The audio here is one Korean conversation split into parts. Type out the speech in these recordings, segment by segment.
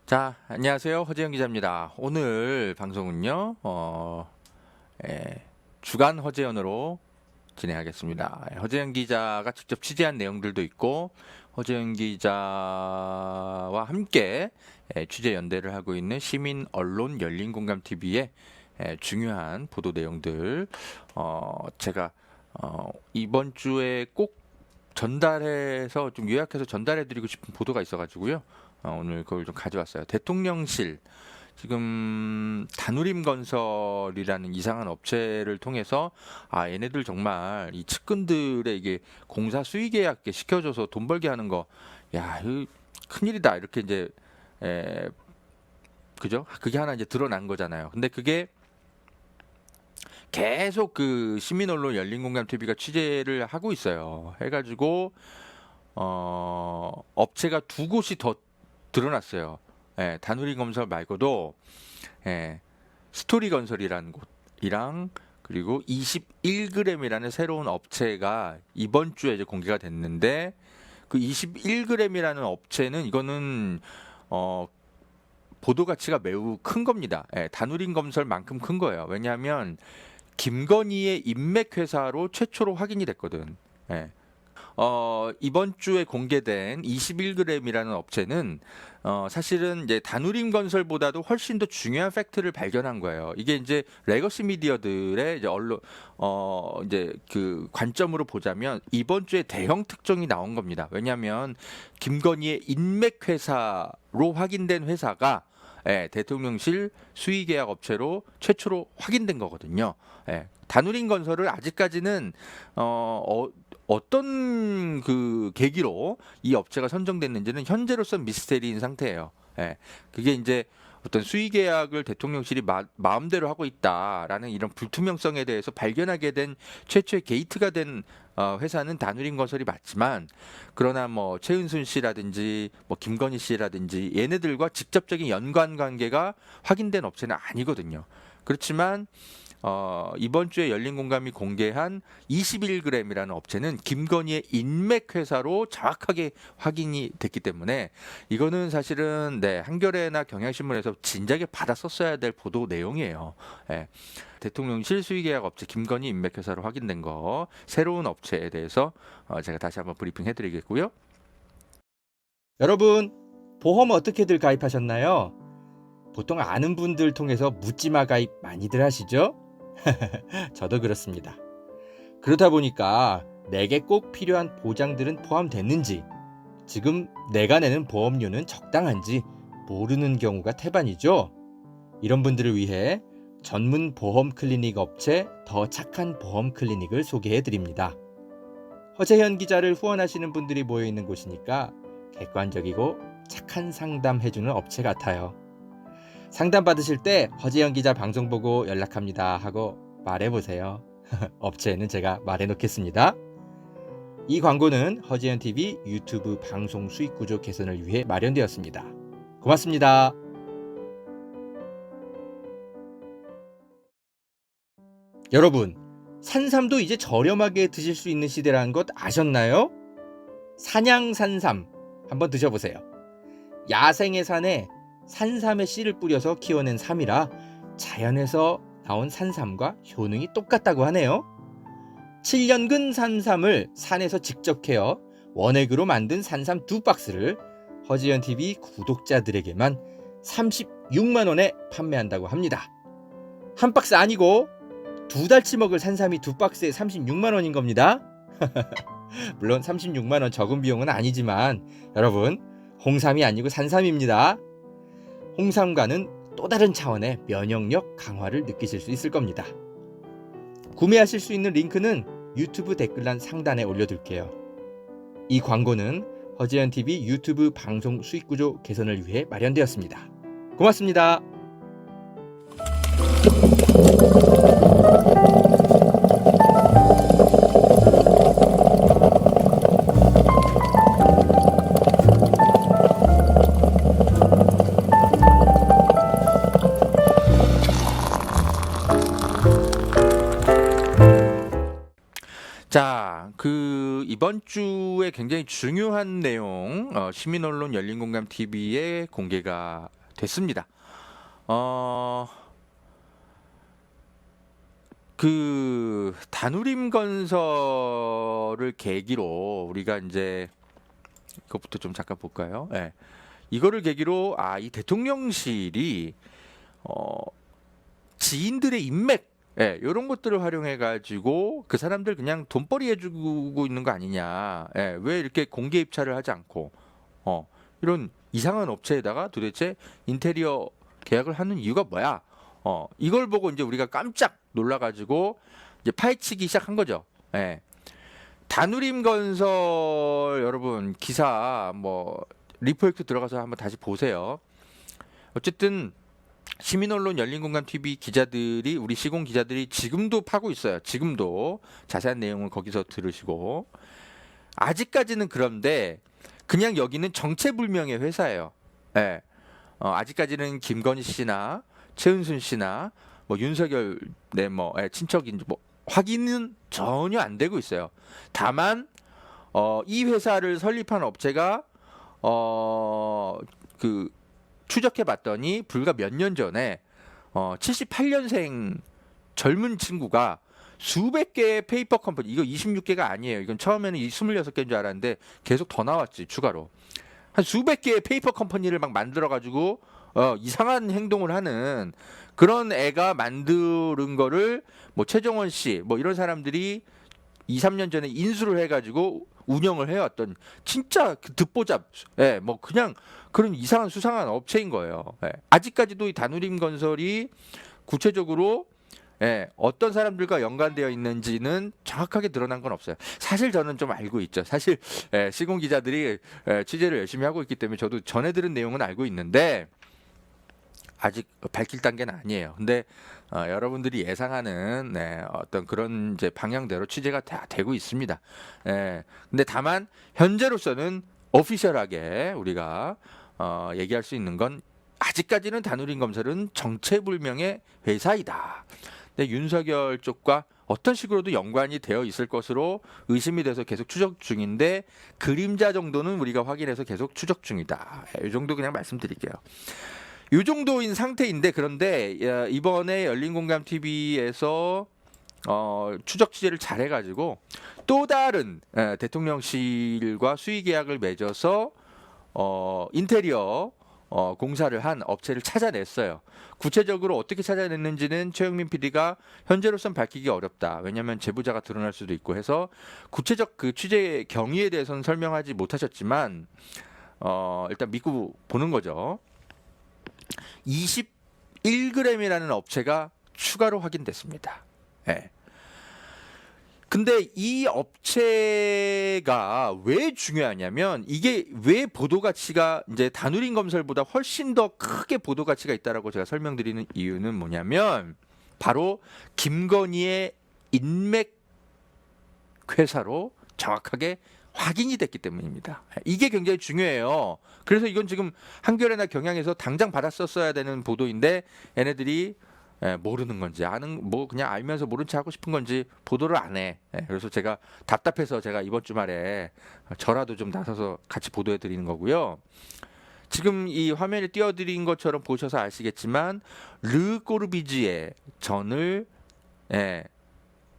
자, 안녕하세요. 허재영 기자입니다. 오늘 방송은요, 주간 허재연으로 진행하겠습니다. 허재영 기자가 직접 취재한 내용들도 있고, 허재영 기자와 함께 취재 연대를 하고 있는 시민 언론 열린 공감 TV의 중요한 보도 내용들, 제가 이번 주에 꼭 전달해서 좀 요약해서 전달해드리고 싶은 보도가 있어가지고요. 오늘 그걸 좀 가져왔어요. 대통령실 지금 다누림 건설이라는 이상한 업체를 통해서 얘네들 정말 이 측근들의 이게 공사 수의 계약 시켜줘서 돈 벌게 하는 거, 이거 큰일이다 이렇게 이제 그죠? 그게 하나 이제 드러난 거잖아요. 근데 그게 계속 그 시민 언론 열린 공감 TV가 취재를 하고 있어요. 해가지고 업체가 두 곳이 더 드러났어요. 다누리 건설 말고도 스토리 건설이라는 곳이랑 그리고 21g이라는 새로운 업체가 이번 주에 이제 공개가 됐는데, 그 21g이라는 업체는 이거는 보도 가치가 매우 큰 겁니다. 다누리 건설만큼 큰 거예요. 왜냐하면 김건희의 인맥 회사로 최초로 확인이 됐거든. 이번 주에 공개된 21g이라는 업체는 사실은 이제 다누림 건설보다도 훨씬 더 중요한 팩트를 발견한 거예요. 이게 이제 레거시 미디어들의 이제 언론 이제 그 관점으로 보자면 이번 주에 대형 특종이 나온 겁니다. 왜냐하면 김건희의 인맥 회사로 확인된 회사가 대통령실 수의계약 업체로 최초로 확인된 거거든요. 다누림 건설을 아직까지는 어떤 그 계기로 이 업체가 선정됐는지는 현재로서는 미스테리인 상태예요. 그게 이제 어떤 수의 계약을 대통령실이 마음대로 하고 있다라는 이런 불투명성에 대해서 발견하게 된 최초의 게이트가 된 회사는 다누림 건설이 맞지만, 그러나 뭐 최은순 씨라든지 뭐 김건희 씨라든지 얘네들과 직접적인 연관 관계가 확인된 업체는 아니거든요. 그렇지만 이번 주에 열린 공감이 공개한 21g이라는 업체는 김건희의 인맥 회사로 정확하게 확인이 됐기 때문에 이거는 사실은 한겨레나 경향신문에서 진작에 받아 썼어야 될 보도 내용이에요. 대통령실 수의계약 업체 김건희 인맥 회사로 확인된 거, 새로운 업체에 대해서 제가 다시 한번 브리핑 해드리겠고요. 여러분, 보험 어떻게들 가입하셨나요? 보통 아는 분들 통해서 묻지마 가입 많이들 하시죠? 저도 그렇습니다. 그러다 보니까 내게 꼭 필요한 보장들은 포함됐는지, 지금 내가 내는 보험료는 적당한지 모르는 경우가 태반이죠. 이런 분들을 위해 전문 보험 클리닉 업체 더 착한 보험 클리닉을 소개해 드립니다. 허재현 기자를 후원하시는 분들이 모여 있는 곳이니까 객관적이고 착한 상담 해주는 업체 같아요. 상담 받으실 때 허재현 기자 방송 보고 연락합니다 하고 말해보세요. 업체는 제가 말해놓겠습니다. 이 광고는 허재현 TV 유튜브 방송 수익 구조 개선을 위해 마련되었습니다. 고맙습니다. 여러분, 산삼도 이제 저렴하게 드실 수 있는 시대라는 것 아셨나요? 산양산삼 한번 드셔보세요. 야생의 산에 산삼의 씨를 뿌려서 키워낸 삼이라 자연에서 나온 산삼과 효능이 똑같다고 하네요. 7년근 산삼을 산에서 직접 캐어 원액으로 만든 산삼 2박스를 허지연 TV 구독자들에게만 36만 원에 판매한다고 합니다. 한 박스 아니고 2달치 먹을 산삼이 2박스에 36만 원인 겁니다. 물론 36만 원 적은 비용은 아니지만 여러분, 홍삼이 아니고 산삼입니다. 홍삼과는 또 다른 차원의 면역력 강화를 느끼실 수 있을 겁니다. 구매하실 수 있는 링크는 유튜브 댓글란 상단에 올려둘게요. 이 광고는 허재현 TV 유튜브 방송 수익 구조 개선을 위해 마련되었습니다. 고맙습니다. 자, 이번 주에 굉장히 중요한 내용 시민언론 열린공감 TV에 공개가 됐습니다. 그 다누림 건설을 계기로 우리가 이제 그것부터 좀 잠깐 볼까요? 예. 이거를 계기로 이 대통령실이 지인들의 인맥 이런 것들을 활용해 가지고 그 사람들 그냥 돈벌이 해주고 있는 거 아니냐. 왜 이렇게 공개 입찰을 하지 않고 이런 이상한 업체에다가 도대체 인테리어 계약을 하는 이유가 뭐야? 이걸 보고 이제 우리가 깜짝 놀라 가지고 이제 파헤치기 시작한 거죠. 다누림 건설 여러분 기사 뭐 리포액트 들어가서 한번 다시 보세요. 어쨌든 시민언론 열린공감 TV 기자들이 우리 시공 기자들이 지금도 파고 있어요. 지금도 자세한 내용을 거기서 들으시고 아직까지는 그런데 그냥 여기는 정체불명의 회사예요. 아직까지는 김건희 씨나 최은순 씨나 뭐 윤석열 친척인지 뭐 확인은 전혀 안 되고 있어요. 다만 이 회사를 설립한 업체가 그 추적해 봤더니 불과 몇 년 전에 78년생 젊은 친구가 수백 개의 페이퍼 컴퍼니, 이거 26개가 아니에요. 이건 처음에는 26개인 줄 알았는데 계속 더 나왔지, 추가로. 한 수백 개의 페이퍼 컴퍼니를 막 만들어 가지고 이상한 행동을 하는 그런 애가 만드는 거를 뭐 최정원 씨 뭐 이런 사람들이 2, 3년 전에 인수를 해가지고 운영을 해왔던 진짜 그 듣보잡, 뭐 그냥 그런 이상한 수상한 업체인 거예요. 아직까지도 이 다누림 건설이 구체적으로 어떤 사람들과 연관되어 있는지는 정확하게 드러난 건 없어요. 사실 저는 좀 알고 있죠. 사실 시공 기자들이 취재를 열심히 하고 있기 때문에 저도 전해 들은 내용은 알고 있는데 아직 밝힐 단계는 아니에요. 근데 여러분들이 예상하는 어떤 그런 이제 방향대로 취재가 다 되고 있습니다. 근데 다만 현재로서는 오피셜하게 우리가 얘기할 수 있는 건 아직까지는 다누림 건설은 정체불명의 회사이다. 근데 윤석열 쪽과 어떤 식으로도 연관이 되어 있을 것으로 의심이 돼서 계속 추적 중인데 그림자 정도는 우리가 확인해서 계속 추적 중이다. 이 정도 그냥 말씀드릴게요. 이 정도인 상태인데 그런데 이번에 열린공감 TV에서 추적 취재를 잘 해가지고 또 다른 대통령실과 수의 계약을 맺어서 인테리어 공사를 한 업체를 찾아냈어요. 구체적으로 어떻게 찾아냈는지는 최영민 PD가 현재로선 밝히기 어렵다. 왜냐하면 제보자가 드러날 수도 있고 해서 구체적 그 취재 경위에 대해서는 설명하지 못하셨지만 일단 믿고 보는 거죠. 21g이라는 업체가 추가로 확인됐습니다. 근데 이 업체가 왜 중요하냐면 이게 왜 보도 가치가 이제 다누림 건설보다 훨씬 더 크게 보도 가치가 있다라고 제가 설명드리는 이유는 뭐냐면 바로 김건희의 인맥 회사로 정확하게 확인이 됐기 때문입니다. 이게 굉장히 중요해요. 그래서 이건 지금 한겨레나 경향에서 당장 받았었어야 되는 보도인데 얘네들이 모르는 건지 아는 뭐 그냥 알면서 모른 체 하고 싶은 건지 보도를 안 해. 그래서 제가 답답해서 제가 이번 주말에 저라도 좀 나서서 같이 보도해 드리는 거고요. 지금 이 화면에 띄워드린 것처럼 보셔서 아시겠지만 르꼬르비지에 전을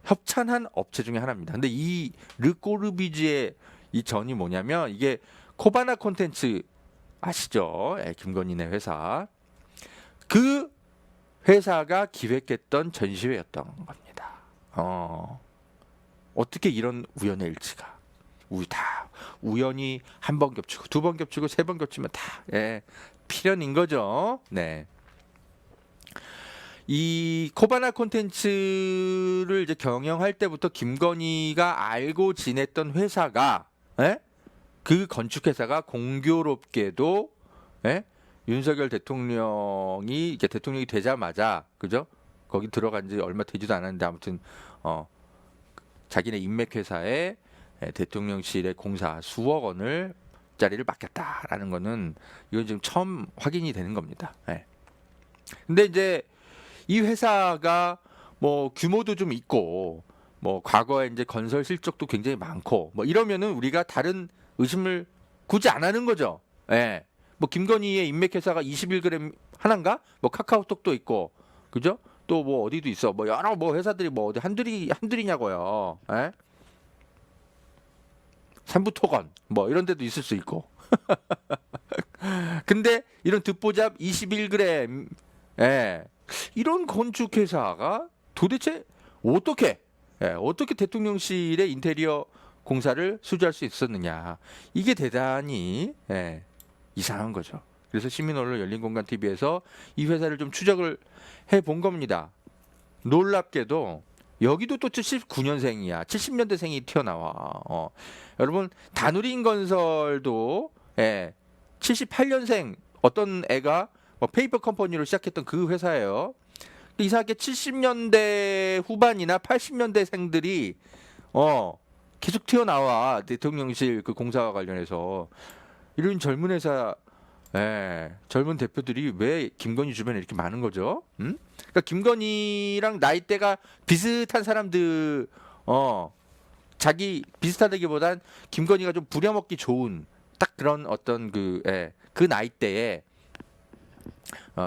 협찬한 업체 중에 하나입니다. 근데 이 르꼬르비지의 이 전이 뭐냐면 이게 코바나 콘텐츠 아시죠? 김건희네 회사. 그 회사가 기획했던 전시회였던 겁니다. 어떻게 이런 우연의 일치가? 다 우연히 한 번 겹치고 두 번 겹치고 세 번 겹치면 다 필연인 거죠. 네. 이 코바나 콘텐츠를 이제 경영할 때부터 김건희가 알고 지냈던 회사가 그 건축회사가 공교롭게도 윤석열 대통령이 이제 대통령이 되자마자 그죠? 거기 들어간 지 얼마 되지도 않았는데 아무튼 자기네 인맥 회사에 대통령실의 공사 수억 원을 짜리를 맡겼다라는 거는 이건 지금 처음 확인이 되는 겁니다. 근데 이제 이 회사가 뭐 규모도 좀 있고 뭐 과거에 이제 건설 실적도 굉장히 많고 뭐 이러면은 우리가 다른 의심을 굳이 안 하는 거죠. 예. 뭐 김건희의 인맥 회사가 21g 하나인가? 뭐 카카오톡도 있고, 그죠? 또 뭐 어디도 있어. 뭐 여러 뭐 회사들이 뭐 어디 한둘이냐고요. 예? 삼부토건 뭐 이런 데도 있을 수 있고. 근데 이런 듣보잡 21g, 예. 이런 건축 회사가 도대체 어떻게, 예, 어떻게 대통령실의 인테리어 공사를 수주할 수 있었느냐. 이게 대단히, 예, 이상한 거죠. 그래서 시민언론 열린공간TV에서 이 회사를 좀 추적을 해 본 겁니다. 놀랍게도 여기도 또 79년생이야. 70년대생이 튀어나와. 여러분 다누리인건설도, 예, 78년생 어떤 애가 뭐 페이퍼 컴퍼니로 시작했던 그 회사예요. 이상하게 70년대 후반이나 80년대생들이 계속 튀어나와. 대통령실 그 공사와 관련해서 이런 젊은 회사, 예, 젊은 대표들이 왜 김건희 주변에 이렇게 많은 거죠? 그러니까 김건희랑 나이대가 비슷한 사람들, 자기 비슷하다기보단 김건희가 좀 부려먹기 좋은 딱 그런 어떤 그, 예, 그 나이대에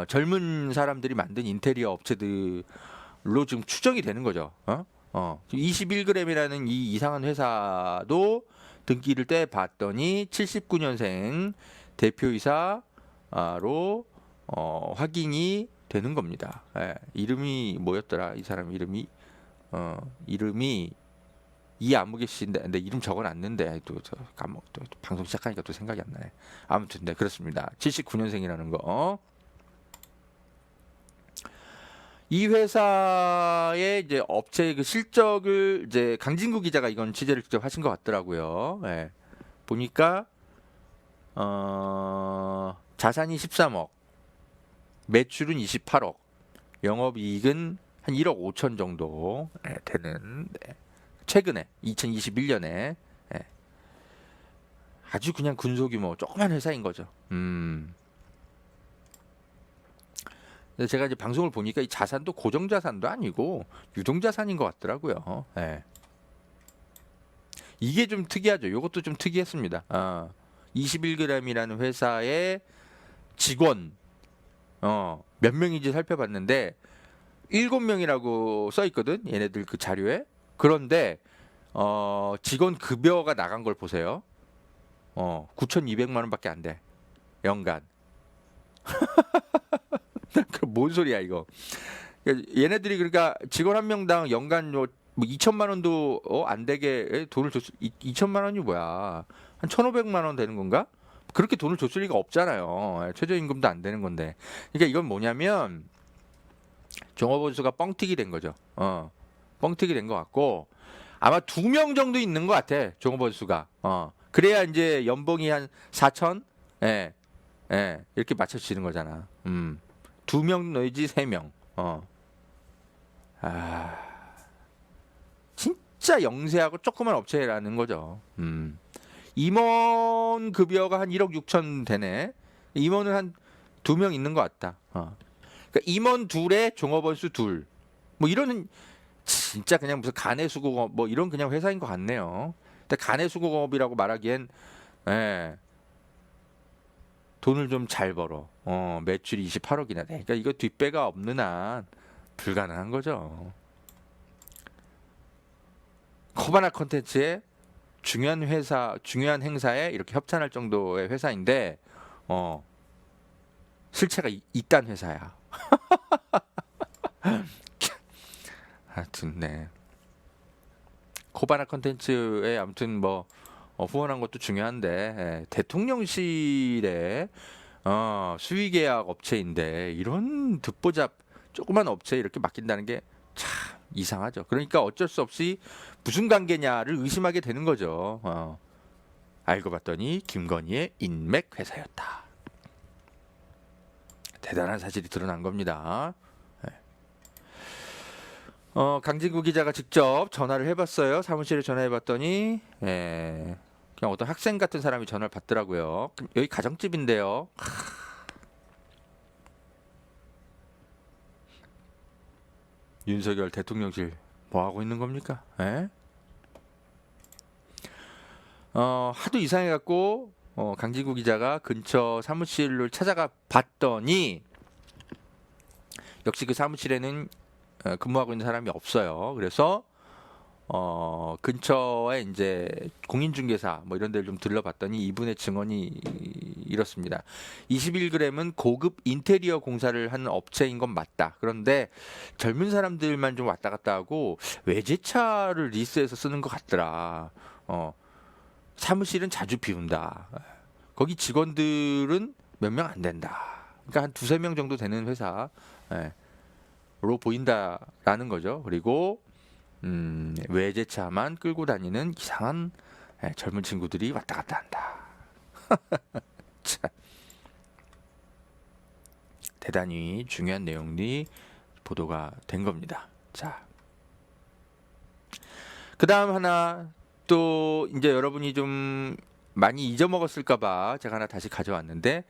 젊은 사람들이 만든 인테리어 업체들로 지금 추정이 되는 거죠. 21g이라는 이 이상한 회사도 등기를 떼 봤더니 79년생 대표이사로 확인이 되는 겁니다. 예, 이름이 뭐였더라? 이 사람 이름이 이아무개 씨인데, 근데 이름 적어놨는데 또 방송 시작하니까 또 생각이 안 나네. 아무튼 네, 그렇습니다. 79년생이라는 거. 이 회사의 이제 업체 그 실적을 이제 강진구 기자가 이건 취재를 직접 하신 것 같더라고요. 예. 보니까 자산이 13억, 매출은 28억, 영업이익은 한 1억 5천 정도, 예, 되는, 네. 최근에 2021년에, 예. 아주 그냥 군소규모 조그만 회사인 거죠. 근데 제가 이제 방송을 보니까 이 자산도 고정 자산도 아니고 유동 자산인 것 같더라고요. 예. 이게 좀 특이하죠. 이것도 좀 특이했습니다. 21g이라는 회사의 직원 몇 명인지 살펴봤는데 7명이라고 써 있거든. 얘네들 그 자료에. 그런데 직원 급여가 나간 걸 보세요. 9,200만 원밖에 안 돼. 연간. 그럼 뭔 소리야 이거? 얘네들이 그러니까 직원 한 명당 연간 뭐 2천만 원도 안 되게 돈을 2천만 원이 뭐야? 한 1,500만 원 되는 건가? 그렇게 돈을 줬을 리가 없잖아요. 최저임금도 안 되는 건데. 그러니까 이건 뭐냐면 종업원수가 뻥튀기 된 거죠. 뻥튀기 된 것 같고 아마 2명 정도 있는 것 같아. 종업원수가. 그래야 이제 연봉이 한 4천, 예, 예, 이렇게 맞춰지는 거잖아. 2명 내지 3명. 진짜 영세하고 조그만 업체라는 거죠. 임원 급여가 한 1억 6천 되네. 임원은 한 2명 있는 것 같다. 그러니까 임원 둘에 종업원수 둘. 뭐 이런 진짜 그냥 무슨 가내수공업 뭐 이런 그냥 회사인 것 같네요. 근데 가내수공업이라고 말하기엔, 예, 돈을 좀 잘 벌어. 매출이 28억이나 돼. 그러니까 이거 뒷배가 없는 한 불가능한 거죠. 코바나 컨텐츠의 중요한 회사, 중요한 행사에 이렇게 협찬할 정도의 회사인데, 실체가 있단 회사야. 하여튼, 네. 코바나 컨텐츠에 아무튼 뭐 후원한 것도 중요한데, 예, 대통령실의 수의계약 업체인데 이런 듣보잡 조그만 업체에 이렇게 맡긴다는 게 참 이상하죠. 그러니까 어쩔 수 없이 무슨 관계냐를 의심하게 되는 거죠. 알고 봤더니 김건희의 인맥 회사였다. 대단한 사실이 드러난 겁니다. 강진구 기자가 직접 전화를 해봤어요. 사무실에 전화해봤더니, 예, 그냥 어떤 학생 같은 사람이 전화를 받더라고요. 여기 가정집인데요. 윤석열 대통령실 뭐 하고 있는 겁니까? 예? 하도 이상해갖고 강진구 기자가 근처 사무실을 찾아가 봤더니 역시 그 사무실에는 근무하고 있는 사람이 없어요. 그래서 근처에 이제 공인중개사 뭐 이런 데를 좀 들러봤더니 이분의 증언이 이렇습니다. 21g은 고급 인테리어 공사를 하는 업체인 건 맞다. 그런데 젊은 사람들만 좀 왔다 갔다 하고 외제차를 리스해서 쓰는 것 같더라. 사무실은 자주 비운다. 거기 직원들은 몇 명 안 된다. 그러니까 한 두세 명 정도 되는 회사로 보인다라는 거죠. 그리고 외제차만 끌고 다니는 이상한 젊은 친구들이 왔다 갔다 한다. 참. 대단히 중요한 내용이 보도가 된 겁니다. 자, 그 다음 하나 또 이제 여러분이 좀 많이 잊어먹었을까봐 제가 하나 다시 가져왔는데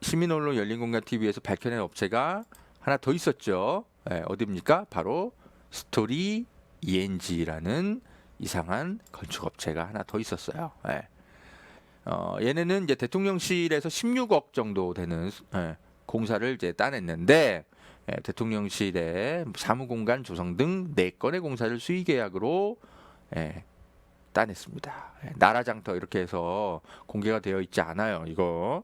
시민언론 열린공간TV에서 밝혀낸 업체가 하나 더 있었죠. 어디입니까? 바로 스토리 ENG라는 이상한 건축업체가 하나 더 있었어요. 얘네는 이제 대통령실에서 16억 정도 되는 공사를 이제 따냈는데 대통령실의 사무공간 조성 등 4건의 공사를 수의계약으로 따냈습니다. 나라장터 이렇게 해서 공개가 되어 있지 않아요. 이거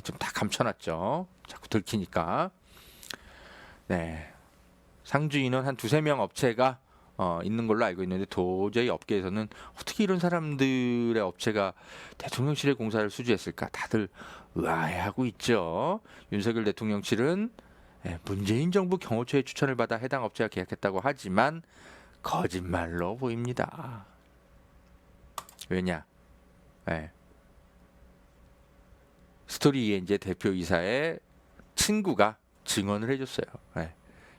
좀 다 감춰놨죠. 자꾸 들키니까. 네. 상주 인원 한 두세 명 업체가 있는 걸로 알고 있는데 도저히 업계에서는 어떻게 이런 사람들의 업체가 대통령실의 공사를 수주했을까 다들 의아해하고 있죠. 윤석열 대통령실은 문재인 정부 경호처의 추천을 받아 해당 업체가 계약했다고 하지만 거짓말로 보입니다. 왜냐? 스토리 ENG의 대표이사의 친구가 증언을 해줬어요.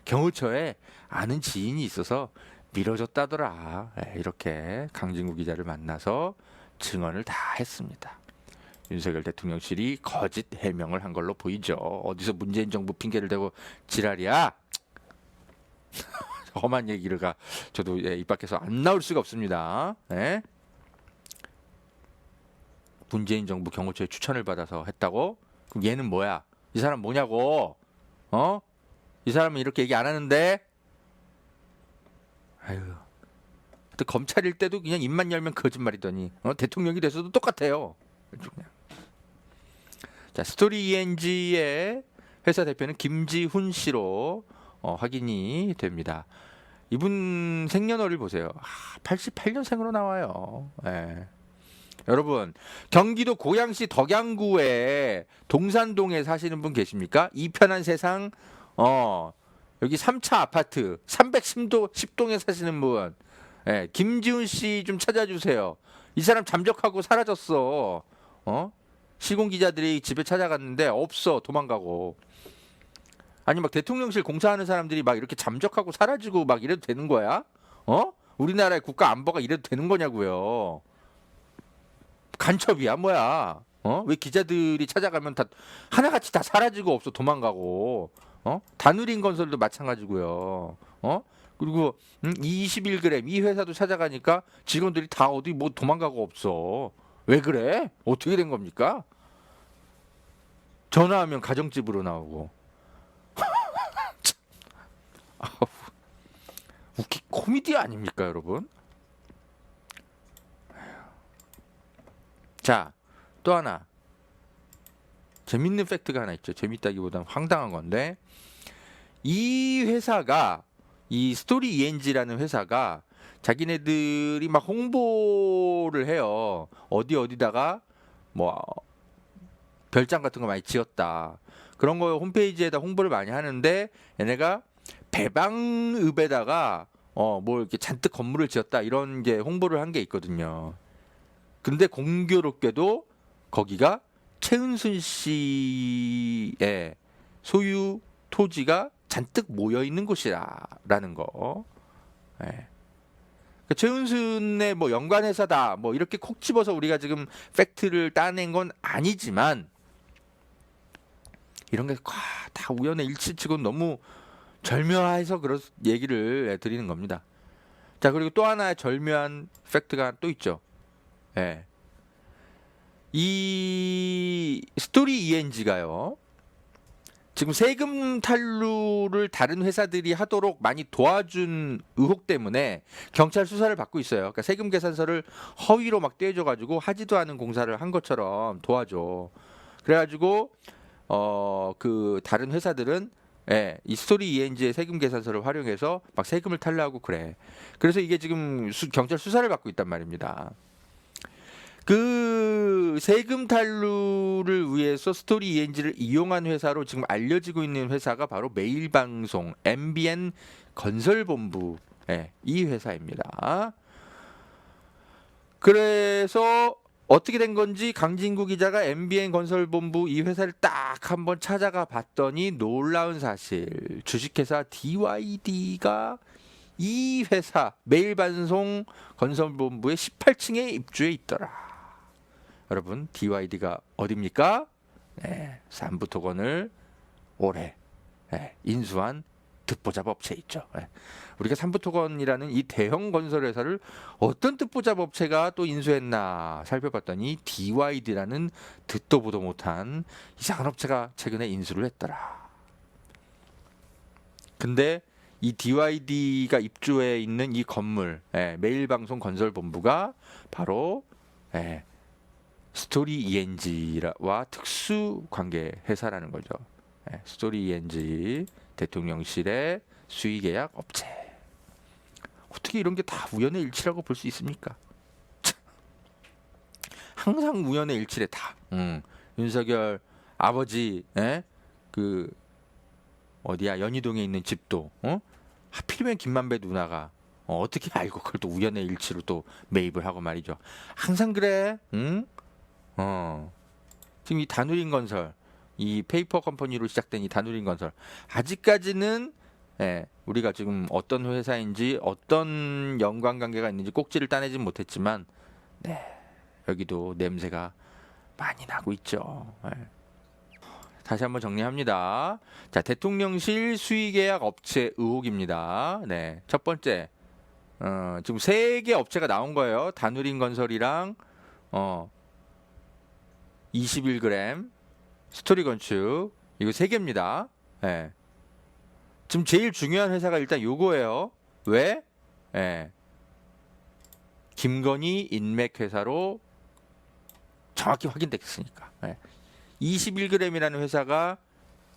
경호처에 아는 지인이 있어서 밀어줬다더라. 이렇게 강진구 기자를 만나서 증언을 다 했습니다. 윤석열 대통령실이 거짓 해명을 한 걸로 보이죠. 어디서 문재인 정부 핑계를 대고 지랄이야? 험한 얘기가 저도 입 밖에서 안 나올 수가 없습니다. 문재인 정부 경호처의 추천을 받아서 했다고? 그럼 얘는 뭐야? 이 사람 뭐냐고? 이 사람은 이렇게 얘기 안 하는데? 아유. 또 검찰일 때도 그냥 입만 열면 거짓말이더니 대통령이 돼서도 똑같아요. 자, 스토리 ENG의 회사 대표는 김지훈 씨로 확인이 됩니다. 이분 생년월일 보세요. 88년생으로 나와요. 여러분, 경기도 고양시 덕양구에 동산동에 사시는 분 계십니까? 이 편한 세상 여기 3차 아파트 310동에 사시는 분, 김지훈 씨 좀 찾아주세요. 이 사람 잠적하고 사라졌어. 시공 기자들이 집에 찾아갔는데 없어, 도망가고. 아니 막 대통령실 공사하는 사람들이 막 이렇게 잠적하고 사라지고 막 이래도 되는 거야? 우리나라의 국가 안보가 이래도 되는 거냐고요? 간첩이야 뭐야? 왜 기자들이 찾아가면 다 하나같이 다 사라지고 없어, 도망가고. 다누린 건설도 마찬가지고요. 그리고 21g 이 회사도 찾아가니까 직원들이 다 어디 뭐 도망가고 없어. 왜 그래? 어떻게 된 겁니까? 전화하면 가정집으로 나오고. 웃기 코미디 아닙니까, 여러분? 자, 또 하나 재밌는 팩트가 하나 있죠. 재밌다기보다는 황당한 건데, 이 회사가, 이 스토리 ENG라는 회사가 자기네들이 막 홍보를 해요. 어디다가 뭐 별장 같은 거 많이 지었다, 그런 거 홈페이지에다 홍보를 많이 하는데, 얘네가 배방읍에다가 뭐 이렇게 잔뜩 건물을 지었다, 이런 게 홍보를 한 게 있거든요. 근데 공교롭게도 거기가 최은순 씨의 소유 토지가 잔뜩 모여 있는 곳이라는 거. 그러니까 최은순의 뭐 연관회사다, 뭐 이렇게 콕 집어서 우리가 지금 팩트를 따낸 건 아니지만, 이런 게 다 우연의 일치치고는 너무 절묘해서 그런 얘기를 드리는 겁니다. 자, 그리고 또 하나의 절묘한 팩트가 또 있죠. 예. 이 스토리 ENG가요. 지금 세금 탈루를 다른 회사들이 하도록 많이 도와준 의혹 때문에 경찰 수사를 받고 있어요. 그러니까 세금 계산서를 허위로 막 떼줘가지고 하지도 않은 공사를 한 것처럼 도와줘. 그래가지고 그 다른 회사들은 예, 이 스토리 ENG의 세금 계산서를 활용해서 막 세금을 탈루하고 그래. 그래서 이게 지금 경찰 수사를 받고 있단 말입니다. 그 세금 탈루를 위해서 스토리 ENG를 이용한 회사로 지금 알려지고 있는 회사가 바로 매일방송 MBN 건설본부 이 회사입니다. 그래서 어떻게 된 건지 강진구 기자가 MBN 건설본부 이 회사를 딱 한번 찾아가 봤더니 놀라운 사실, 주식회사 DYD가 이 회사 매일방송 건설본부의 18층에 입주해 있더라. 여러분, DYD가 어딥니까? 네, 삼부토건을 올해 인수한 듣보잡 업체 있죠. 우리가 삼부토건이라는 이 대형 건설 회사를 어떤 듣보잡 업체가 또 인수했나 살펴봤더니 DYD라는 듣도 보도 못한 이상한 업체가 최근에 인수를 했더라. 근데 이 DYD가 입주해 있는 이 건물, 매일방송 건설본부가 바로 스토리 ENG와 특수 관계 회사라는 거죠. 스토리 ENG 대통령실의 수의계약 업체. 어떻게 이런 게 다 우연의 일치라고 볼 수 있습니까? 항상 우연의 일치래 다. 윤석열 아버지, 그 어디야 연희동에 있는 집도 하필이면 김만배 누나가 어떻게 알고 그걸 또 우연의 일치로 또 매입을 하고 말이죠. 항상 그래. 응? 지금 이 다누린 건설, 이 페이퍼 컴퍼니로 시작된 이 다누린 건설 아직까지는 우리가 지금 어떤 회사인지 어떤 연관관계가 있는지 꼭지를 따내진 못했지만 여기도 냄새가 많이 나고 있죠. 다시 한번 정리합니다. 자, 대통령실 수의계약 업체 의혹입니다. 첫 번째, 지금 3개 업체가 나온 거예요. 다누린 건설이랑 21g, 스토리 건축, 이거 3개입니다. 지금 제일 중요한 회사가 일단 요거예요. 왜? 김건희 인맥 회사로 정확히 확인됐으니까. 21g이라는 회사가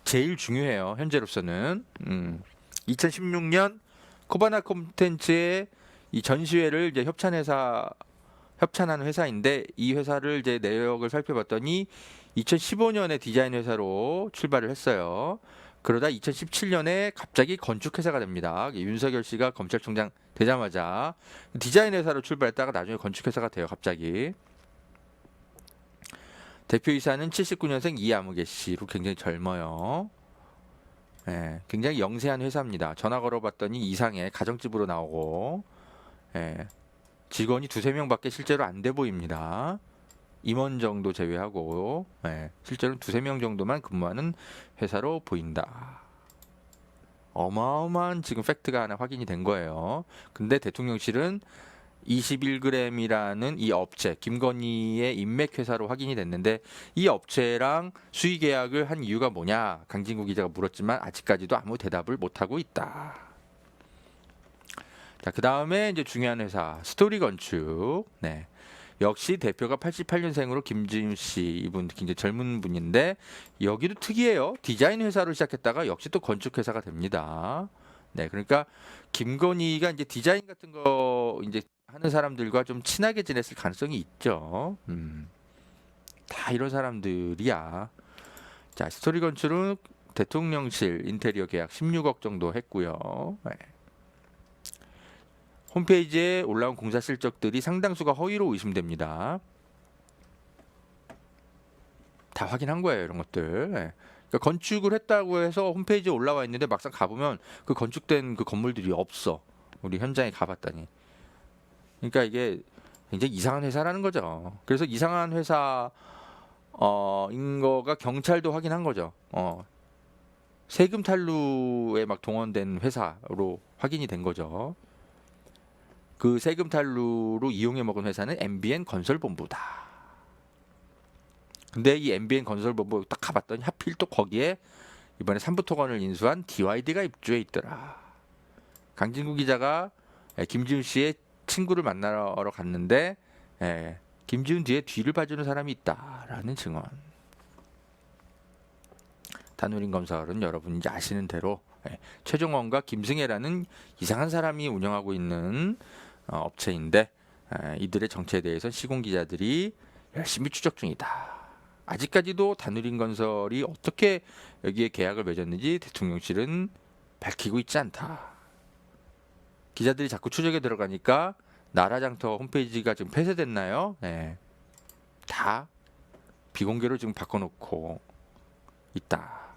제일 중요해요. 현재로서는. 2016년 코바나 콘텐츠의 이 전시회를 이제 협찬하는 회사인데 이 회사를 이제 내역을 살펴봤더니 2015년에 디자인 회사로 출발을 했어요. 그러다 2017년에 갑자기 건축 회사가 됩니다. 윤석열 씨가 검찰총장 되자마자 디자인 회사로 출발했다가 나중에 건축 회사가 돼요. 갑자기. 대표이사는 79년생 이아무개 씨로 굉장히 젊어요. 굉장히 영세한 회사입니다. 전화 걸어봤더니 이상해. 가정집으로 나오고 직원이 2-3명밖에 실제로 안 돼 보입니다. 임원 정도 제외하고 실제로는 2-3명 정도만 근무하는 회사로 보인다. 어마어마한 지금 팩트가 하나 확인이 된 거예요. 근데 대통령실은 21g이라는 이 업체, 김건희의 인맥 회사로 확인이 됐는데 이 업체랑 수의 계약을 한 이유가 뭐냐? 강진구 기자가 물었지만 아직까지도 아무 대답을 못 하고 있다. 자, 그다음에 이제 중요한 회사 스토리 건축. 역시 대표가 88년생으로 김지윤 씨, 이분 굉장히 젊은 분인데 여기도 특이해요. 디자인 회사로 시작했다가 역시 또 건축 회사가 됩니다. 그러니까 김건희가 이제 디자인 같은 거 이제 하는 사람들과 좀 친하게 지냈을 가능성이 있죠. 다 이런 사람들이야. 자, 스토리 건축은 대통령실 인테리어 계약 16억 정도 했고요. 홈페이지에 올라온 공사 실적들이 상당수가 허위로 의심됩니다. 다 확인한 거예요, 이런 것들. 그러니까 건축을 했다고 해서 홈페이지에 올라와 있는데 막상 가보면 그 건축된 그 건물들이 없어. 우리 현장에 가봤더니. 그러니까 이게 굉장히 이상한 회사라는 거죠. 그래서 이상한 회사인 거가 경찰도 확인한 거죠. 세금 탈루에 막 동원된 회사로 확인이 된 거죠. 그 세금 탈루로 이용해 먹은 회사는 MBN 건설본부다. 근데 이 MBN 건설본부 딱 가봤더니 하필 또 거기에 이번에 삼부토건을 인수한 DYD가 입주해 있더라. 강진구 기자가 김지훈 씨의 친구를 만나러 갔는데 김지훈 뒤에 뒤를 봐주는 사람이 있다라는 증언. 다누린 건설은 여러분이 아시는 대로 최종원과 김승혜라는 이상한 사람이 운영하고 있는 업체인데 이들의 정체에 대해서 시공 기자들이 열심히 추적 중이다. 아직까지도 다누린 건설이 어떻게 여기에 계약을 맺었는지 대통령실은 밝히고 있지 않다. 기자들이 자꾸 추적에 들어가니까 나라장터 홈페이지가 지금 폐쇄됐나요? 다 비공개로 지금 바꿔놓고 있다.